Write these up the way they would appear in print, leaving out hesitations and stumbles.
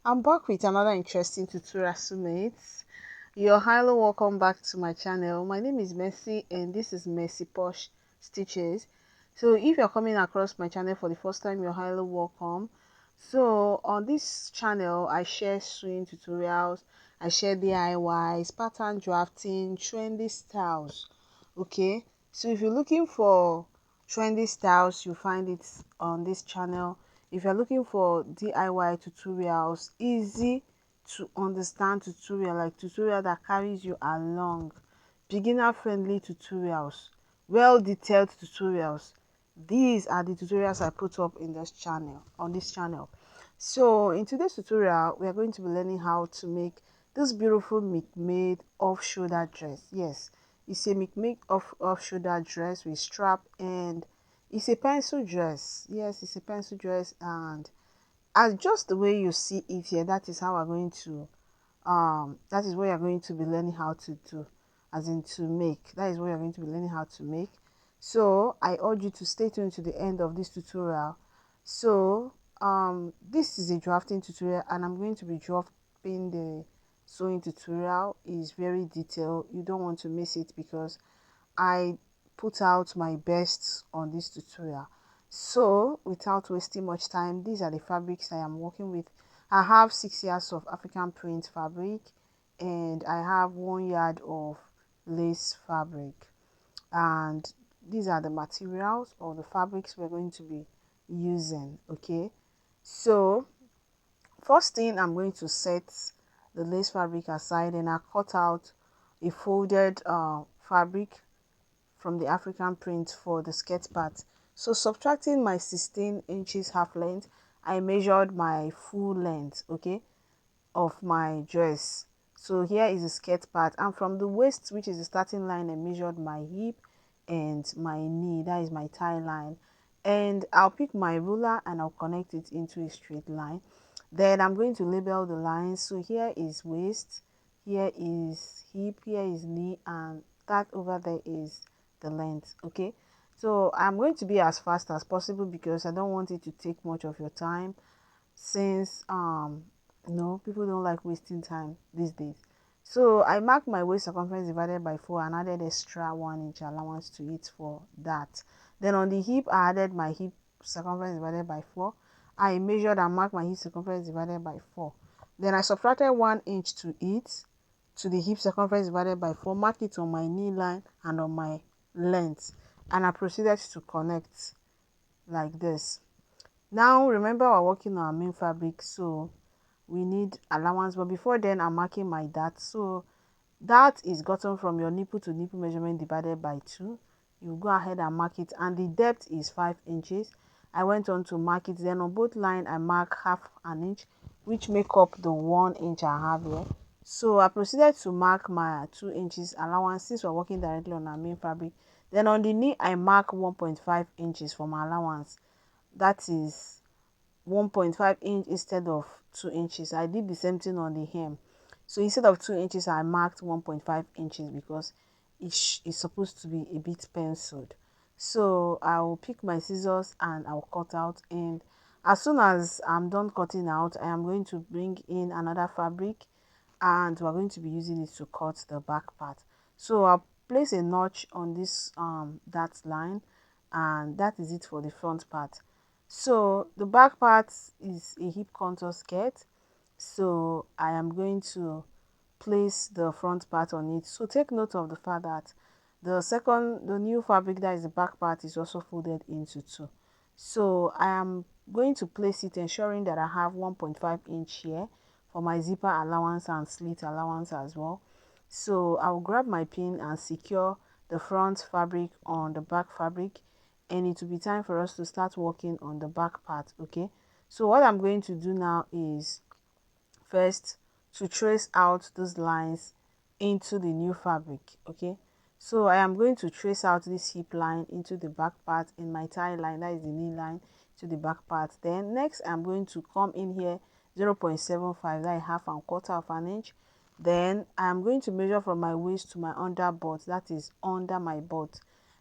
I'm back with another interesting tutorial, mates. You're highly welcome back to my channel. My name is Merci and this is Merci Posh Stitches. So if you're coming across my channel for the first time, you're highly welcome. So on this channel, I share sewing tutorials, I share DIYs, pattern drafting, trendy styles. Okay, so if you're looking for trendy styles, you find it on this channel. If you're looking for DIY tutorials, easy to understand tutorial, like tutorial that carries you along, beginner friendly tutorials, well detailed tutorials, these are the tutorials I put up in this channel, on this channel. So in today's tutorial, we are going to be learning how to make this beautiful milkmaid off shoulder dress. Yes, it's a milkmaid off shoulder dress with strap, and it's a pencil dress. Yes, it's a pencil dress, and as just the way you see it here, that is how we're going to that is what you're going to be learning how to do, as in to make. That is what you're going to be learning how to make. So I urge you to stay tuned to the end of this tutorial. So this is a drafting tutorial, and I'm going to be drafting the sewing tutorial. Is very detailed. You don't want to miss it because I put out my best on this tutorial. So without wasting much time, these are the fabrics I am working with. I have 6 yards of African print fabric, and I have 1 yard of lace fabric, and these are the materials or the fabrics we're going to be using. Okay, so first thing, I'm going to set the lace fabric aside, and I cut out a folded fabric from the African print for the skirt part. So subtracting my 16 inches half length, I measured my full length, okay, of my dress. So here is the skirt part, and from the waist, which is the starting line, I measured my hip and my knee, that is my thigh line. And I'll pick my ruler and I'll connect it into a straight line. Then I'm going to label the lines. So here is waist, here is hip, here is knee, and that over there is the length. Okay, so I'm going to be as fast as possible because I don't want it to take much of your time, since no, people don't like wasting time these days. So I marked my waist circumference divided by 4 and added extra 1 inch allowance to it for that. Then on the hip, I added my hip circumference divided by 4. I measured and marked my hip circumference divided by 4. Then I subtracted 1 inch to it, to the hip circumference divided by 4, mark it on my knee line and on my length, and I proceeded to connect like this. Now remember, we're working on our main fabric, so we need allowance, but before then I'm marking my dart. So that is gotten from your nipple to nipple measurement divided by 2. You go ahead and mark it, and the depth is 5 inches. I went on to mark it. Then on both line I mark half an inch, which make up the 1 inch I have here. So I proceeded to mark my 2 inches allowance, since we're working directly on our main fabric. Then on the knee I mark 1.5 inches for my allowance. That is 1.5 inch instead of 2 inches. I did the same thing on the hem. So instead of 2 inches, I marked 1.5 inches because it is supposed to be a bit penciled. So I will pick my scissors and I'll cut out, and as soon as I'm done cutting out, I am going to bring in another fabric, and we're going to be using it to cut the back part. So I'll place a notch on this that line, and that is it for the front part. So the back part is a hip contour skirt, so I am going to place the front part on it. So take note of the fact that the new fabric, that is the back part, is also folded into two. So I am going to place it, ensuring that I have 1.5 inch here for my zipper allowance and slit allowance as well. So I will grab my pin and secure the front fabric on the back fabric, and it will be time for us to start working on the back part. Okay, so what I'm going to do now is first to trace out those lines into the new fabric. Okay, so I am going to trace out this hip line into the back part, in my tie line, that is the knee line, to the back part. Then next I'm going to come in here 0.75, that is half and quarter of an inch. Then I'm going to measure from my waist to my under butt, that is under my butt.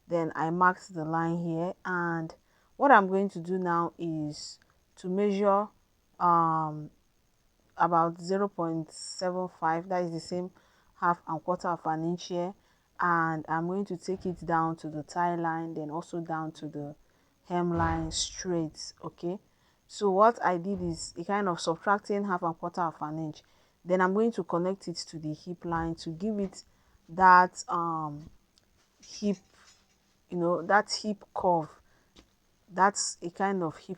Then I marked the line here, and what I'm going to do now is to measure about 0.75, that is the same half and quarter of an inch here, and I'm going to take it down to the tie line, then also down to the hemline straight. Okay, so what I did is a kind of subtracting half and quarter of an inch, then I'm going to connect it to the hip line to give it that hip, that hip curve. That's a kind of hip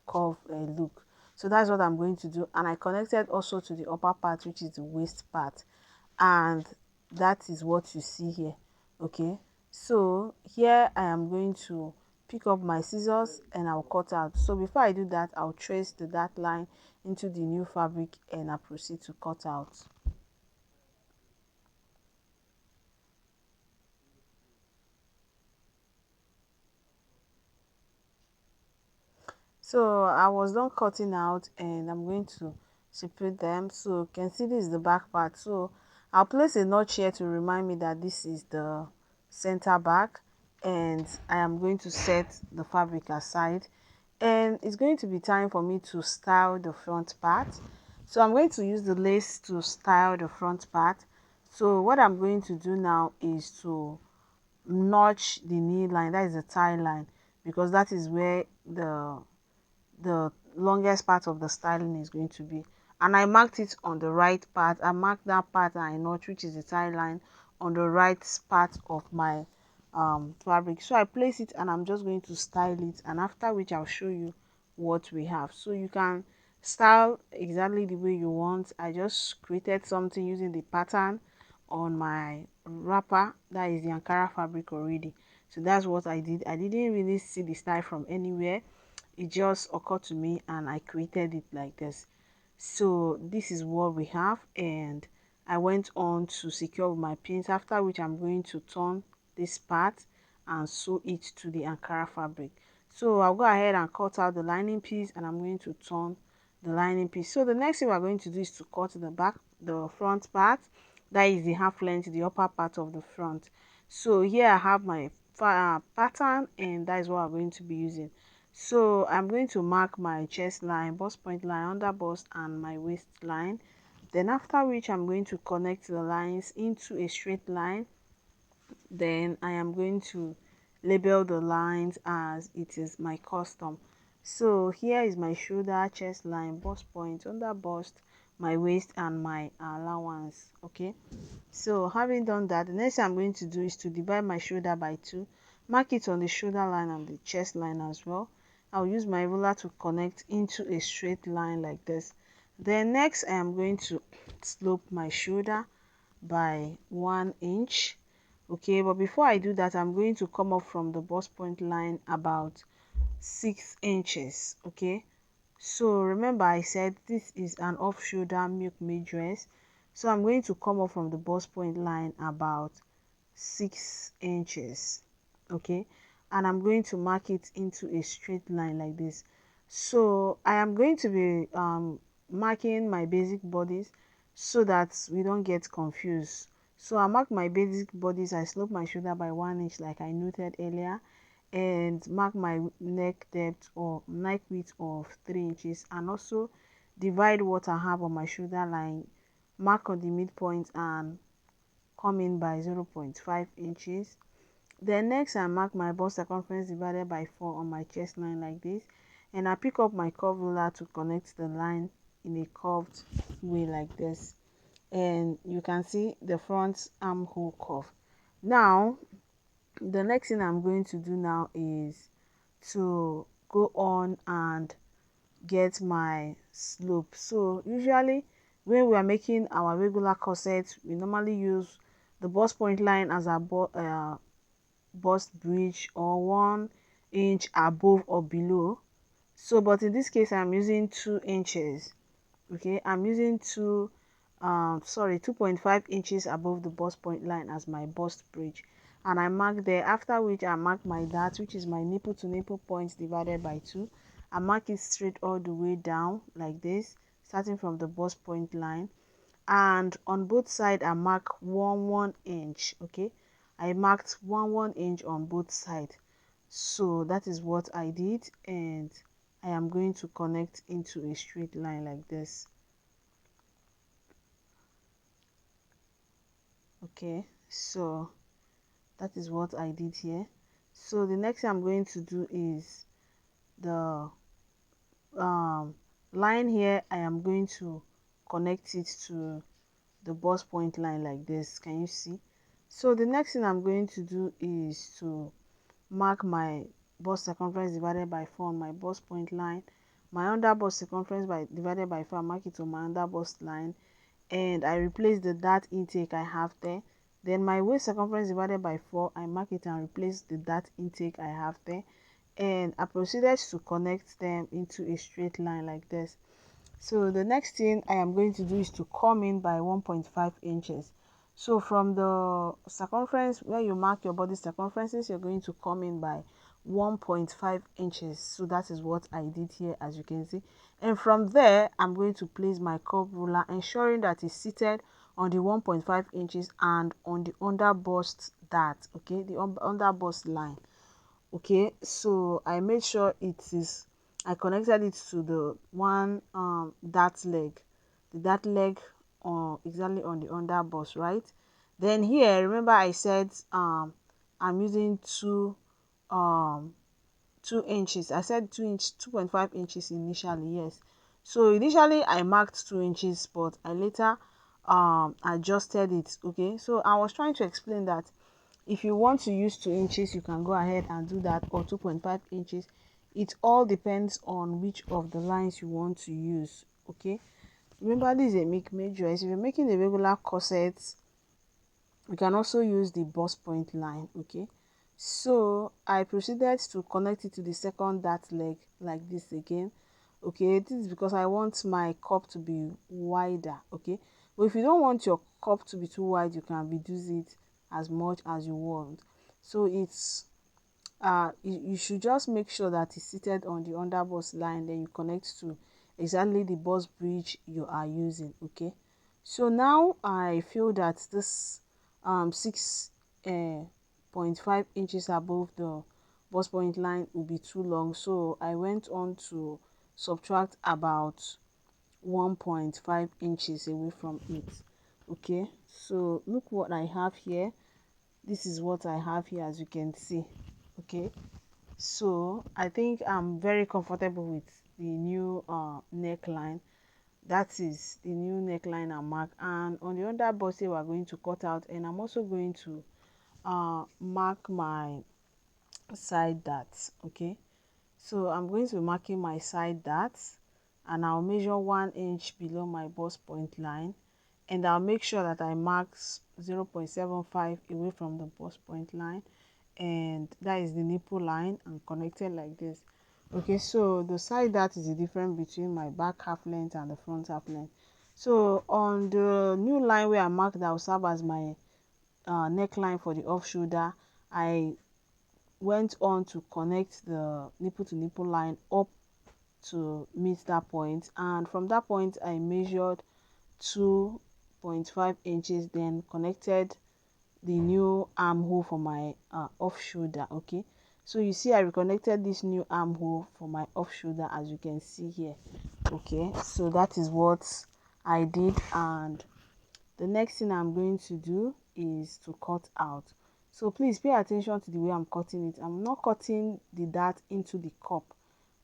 curve look. So that's what I'm going to do, and I connected also to the upper part, which is the waist part, and that is what you see here. Okay, so here I am going to pick up my scissors and I'll cut out. So before I do that, I'll trace the dark line into the new fabric and I proceed to cut out. So I was done cutting out and I'm going to separate them. So you can see this is the back part. So I'll place a notch here to remind me that this is the center back, and I am going to set the fabric aside, and it's going to be time for me to style the front part. So I'm going to use the lace to style the front part. So what I'm going to do now is to notch the knee line, that is the tie line, because that is where the longest part of the styling is going to be. And I marked it on the right part. I marked that part and I notch, which is the tie line, on the right part of my fabric. So I place it and I'm just going to style it, and after which I'll show you what we have. So you can style exactly the way you want. I just created something using the pattern on my wrapper, that is the Ankara fabric already. So that's what I did. I didn't really see the style from anywhere, it just occurred to me and I created it like this. So this is what we have, and I went on to secure with my pins, after which I'm going to turn this part and sew it to the Ankara fabric. So I'll go ahead and cut out the lining piece and I'm going to turn the lining piece. So the next thing we're going to do is to cut the front part, that is the half length, the upper part of the front. So here I have my pattern, and that is what I'm going to be using. So I'm going to mark my chest line, bust point line, under bust, and my waist line. Then after which I'm going to connect the lines into a straight line. Then I am going to label the lines as it is my custom. So here is my shoulder, chest line, bust point, under bust, my waist, and my allowance. Okay, so having done that, the next thing I'm going to do is to divide my shoulder by 2, mark it on the shoulder line and the chest line as well. I'll use my ruler to connect into a straight line like this. Then next I am going to slope my shoulder by 1 inch. Okay, but before I do that, I'm going to come up from the bust point line about 6 inches. Okay, so remember I said this is an off shoulder milkmaid dress, so I'm going to come up from the bust point line about 6 inches. Okay, and I'm going to mark it into a straight line like this. So I am going to be marking my basic bodies so that we don't get confused. So I mark my basic bodies, I slope my shoulder by 1 inch like I noted earlier, and mark my neck depth or neck width of 3 inches, and also divide what I have on my shoulder line, mark on the midpoint and come in by 0.5 inches. Then next I mark my bust circumference divided by 4 on my chest line like this, and I pick up my curve ruler to connect the line in a curved way like this, and you can see the front armhole curve. Now the next thing I'm going to do now is to go on and get my slope. So usually when we are making our regular corset, we normally use the bust point line as our bust bridge, or 1 inch above or below. So but in this case I'm using 2 inches. Okay, I'm using 2.5 inches above the bust point line as my bust bridge, and I mark there, after which I mark my dart, which is my nipple to nipple points divided by 2. I mark it straight all the way down like this, starting from the bust point line, and on both sides I mark 1 inch. Okay, I marked 1 inch on both sides. So that is what I did, and I am going to connect into a straight line like this. Okay, so that is what I did here. So the next thing I'm going to do is the um, line here. I am going to connect it to the bust point line like this. Can you see? So the next thing I'm going to do is to mark my bust circumference divided by 4 on my bust point line, my under bust circumference divided by 4, mark it on my under bust line, and I replace the dart intake I have there. Then my waist circumference divided by 4, I mark it and replace the dart intake I have there, and I proceeded to connect them into a straight line like this. So the next thing I am going to do is to come in by 1.5 inches. So from the circumference where you mark your body circumferences, you're going to come in by 1.5 inches. So that is what I did here, as you can see. And from there, I'm going to place my curve ruler, ensuring that it's seated on the 1.5 inches and on the under bust dart, okay, the under bust line. Okay, so I made sure I connected it to the one dart leg, the dart leg exactly on the under bust, right? Then here, remember I said I'm using um 2 inches. I said 2.5 inches initially, yes. So initially I marked 2 inches, but I later adjusted it. Okay, so I was trying to explain that if you want to use 2 inches, you can go ahead and do that, or 2.5 inches. It all depends on which of the lines you want to use. Okay, remember this is a milkmaid dress. If you're making a regular corset, you can also use the bust point line. Okay, so I proceeded to connect it to the second dart leg like this again. Okay, this is because I want my cup to be wider. Okay, but if you don't want your cup to be too wide, you can reduce it as much as you want. So it's you should just make sure that it's seated on the under bust line, then you connect to exactly the bust bridge you are using. Okay, so now I feel that this 6.5 inches above the bust point line will be too long, so I went on to subtract about 1.5 inches away from it. Okay, so look what I have here. This is what I have here, as you can see. Okay, so I think I'm very comfortable with the new neckline. That is the new neckline and mark, and on the under bust we are going to cut out, and I'm also going to mark my side darts. Okay, so I'm going to be marking my side darts, and I'll measure 1 inch below my bust point line, and I'll make sure that I mark 0.75 away from the bust point line, and that is the nipple line, and connected like this. Okay, so the side dart is the difference between my back half length and the front half length. So on the new line where I marked that will serve as my neckline for the off shoulder, I went on to connect the nipple to nipple line up to meet that point, and from that point I measured 2.5 inches, then connected the new armhole for my off shoulder. Okay, so you see I reconnected this new armhole for my off shoulder, as you can see here. Okay, so that is what I did, and the next thing I'm going to do is to cut out. So please pay attention to the way I'm cutting it. I'm not cutting the dart into the cup.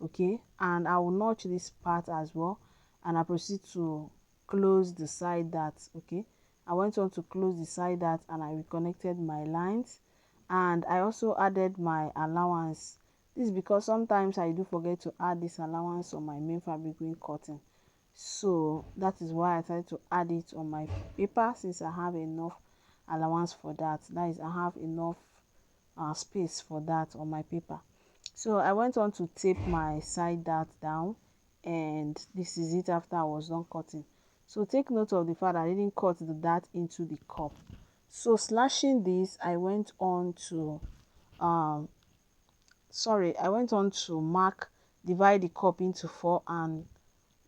Okay, and I will notch this part as well, and I proceed to close the side dart. Okay, I went on to close the side dart, and I reconnected my lines, and I also added my allowance. This is because sometimes I do forget to add this allowance on my main fabric when cutting, so that is why I tried to add it on my paper, since I have enough allowance for that. That is, I have enough space for that on my paper. So I went on to tape my side dart down, and this is it after I was done cutting. So take note of the fact I didn't cut the dart into the cup. So slashing this, I went on to divide the cup into 4 and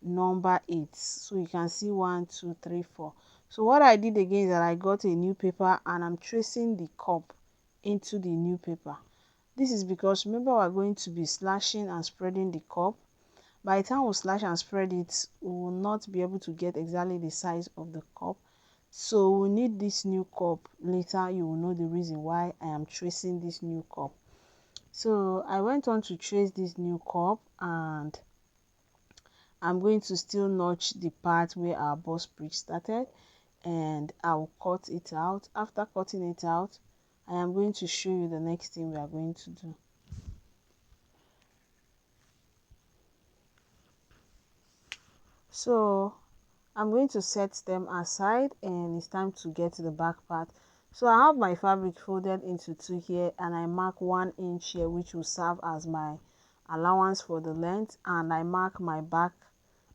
number 8, so you can see 1 2 3 4. So what I did again is that I got a new paper, and I'm tracing the cup into the new paper. This is because, remember, we're going to be slashing and spreading the cup. By the time we slash and spread it, we will not be able to get exactly the size of the cup. So we need this new cup. Later you will know the reason why I am tracing this new cup. So I went on to trace this new cup, and I'm going to still notch the part where our bust bridge started, and I'll cut it out. After cutting it out, I am going to show you the next thing we are going to do. So I'm going to set them aside, and it's time to get to the back part. So I have my fabric folded into two here, and I mark 1 inch here, which will serve as my allowance for the length, and I mark my back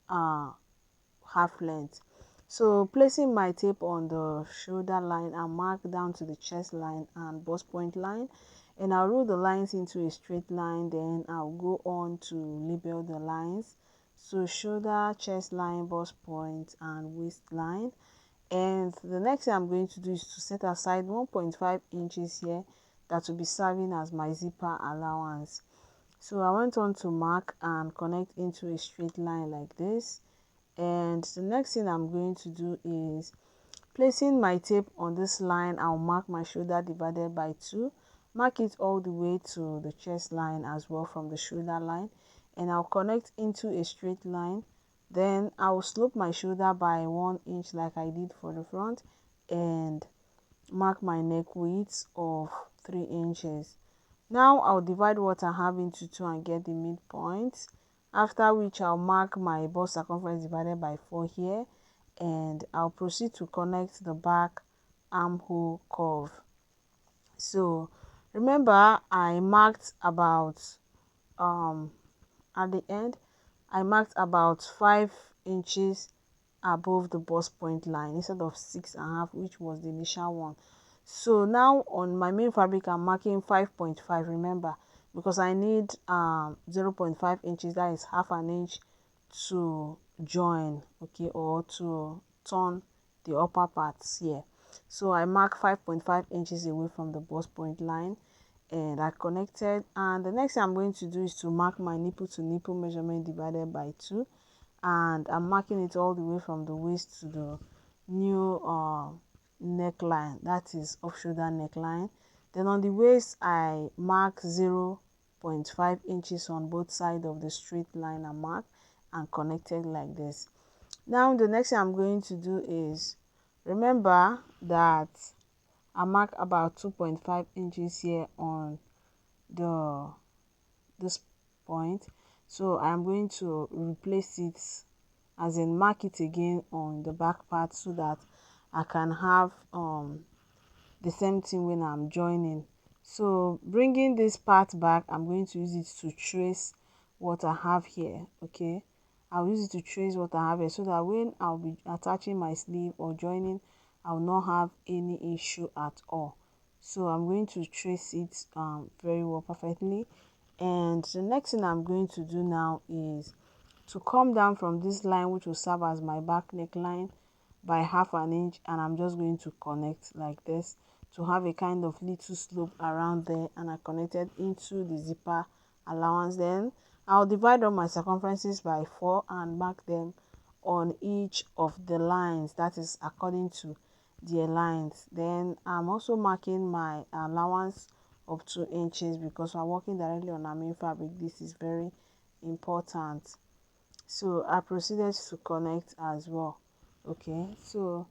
half length. So placing my tape on the shoulder line, I mark down to the chest line and bust point line, and I'll roll the lines into a straight line. Then I'll go on to label the lines. So shoulder, chest line, bust point, and waistline. And the next thing I'm going to do is to set aside 1.5 inches here that will be serving as my zipper allowance. So I went on to mark and connect into a straight line like this. And the next thing I'm going to do is placing my tape on this line. I'll mark my shoulder divided by 2, mark it all the way to the chest line as well from the shoulder line, and I'll connect into a straight line. Then I'll slope my shoulder by 1 inch like I did for the front, and mark my neck width of 3 inches. Now I'll divide what I have into 2 and get the midpoint, after which I'll mark my bust circumference divided by 4 here, and I'll proceed to connect the back armhole curve. So remember, I marked about at the end I marked about 5 inches above the bust point line instead of 6.5, which was the initial one. So now on my main fabric I'm marking 5.5, remember, because I need 0.5 inches, that is half an inch, to join, okay, or to turn the upper parts here. So I mark 5.5 inches away from the bust point line, and I connected. And the next thing I'm going to do is to mark my nipple to nipple measurement divided by 2, and I'm marking it all the way from the waist to the new neckline, that is off shoulder neckline. Then on the waist I mark 0.5 inches on both sides of the straight line I mark, and connected like this. Now the next thing I'm going to do is, remember that I mark about 2.5 inches here on the this point, so I'm going to replace it, as in mark it again on the back part, so that I can have the same thing when I'm joining. So bringing this part back, I'm going to use it to trace what I have here. Okay, I'll use it to trace what I have here, so that when I'll be attaching my sleeve or joining, I'll not have any issue at all. So I'm going to trace it very well, perfectly. And the next thing I'm going to do now is to come down from this line, which will serve as my back neckline, by half an inch, and I'm just going to connect like this to have a kind of little slope around there, and I connected into the zipper allowance. Then I'll divide all my circumferences by 4 and mark them on each of the lines, that is according to their lines. Then I'm also marking my allowance of 2 inches, because we're working directly on our main fabric. This is very important. So I proceeded to connect as well. Okay, so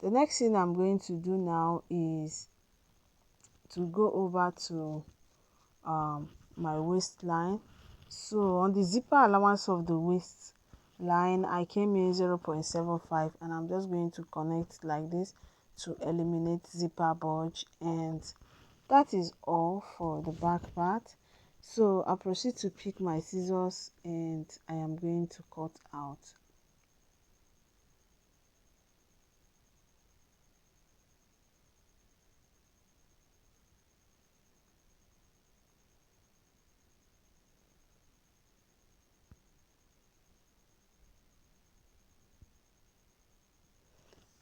the next thing I'm going to do now is to go over to my waistline. So on the zipper allowance of the waistline, I came in 0.75, and I'm just going to connect like this to eliminate zipper bulge, and that is all for the back part. So I proceed to pick my scissors, and I am going to cut out.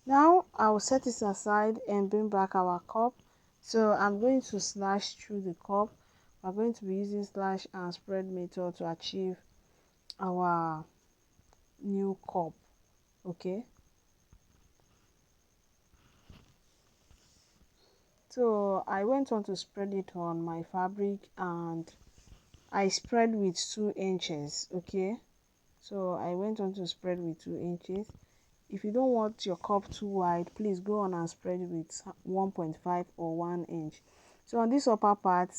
Now I will set it aside and bring back our cup. So I'm going to slash through the cup. We're going to be using slash and spread method to achieve our new cup. Okay, So I went on to spread it on my fabric, and I spread with 2 inches. Okay, so I went on to spread with 2 inches. If you don't want your cup too wide, please go on and spread it with 1.5 or 1 inch. So on this upper part,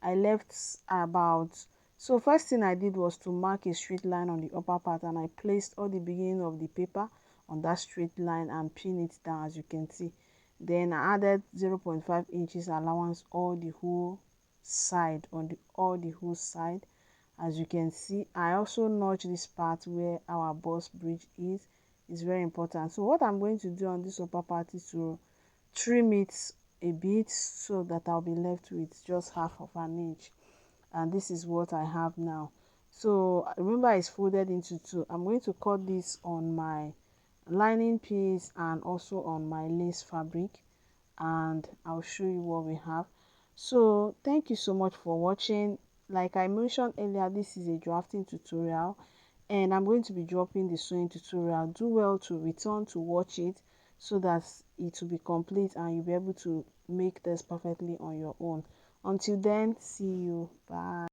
I left about, so first thing I did was to mark a straight line on the upper part, and I placed all the beginning of the paper on that straight line and pin it down, as you can see. Then I added 0.5 inches allowance all the whole side, on the all the whole side, as you can see. I also notch this part where our bust bridge is very important. So what I'm going to do on this upper part is to trim it a bit, so that I'll be left with just half of an inch, and this is what I have now. So remember, it's folded into two. I'm going to cut this on my lining piece and also on my lace fabric, and I'll show you what we have. So thank you so much for watching. Like I mentioned earlier, this is a drafting tutorial, and I'm going to be dropping the sewing tutorial. Do well to return to watch it, so that it will be complete and you'll be able to make this perfectly on your own. Until then, see you. Bye.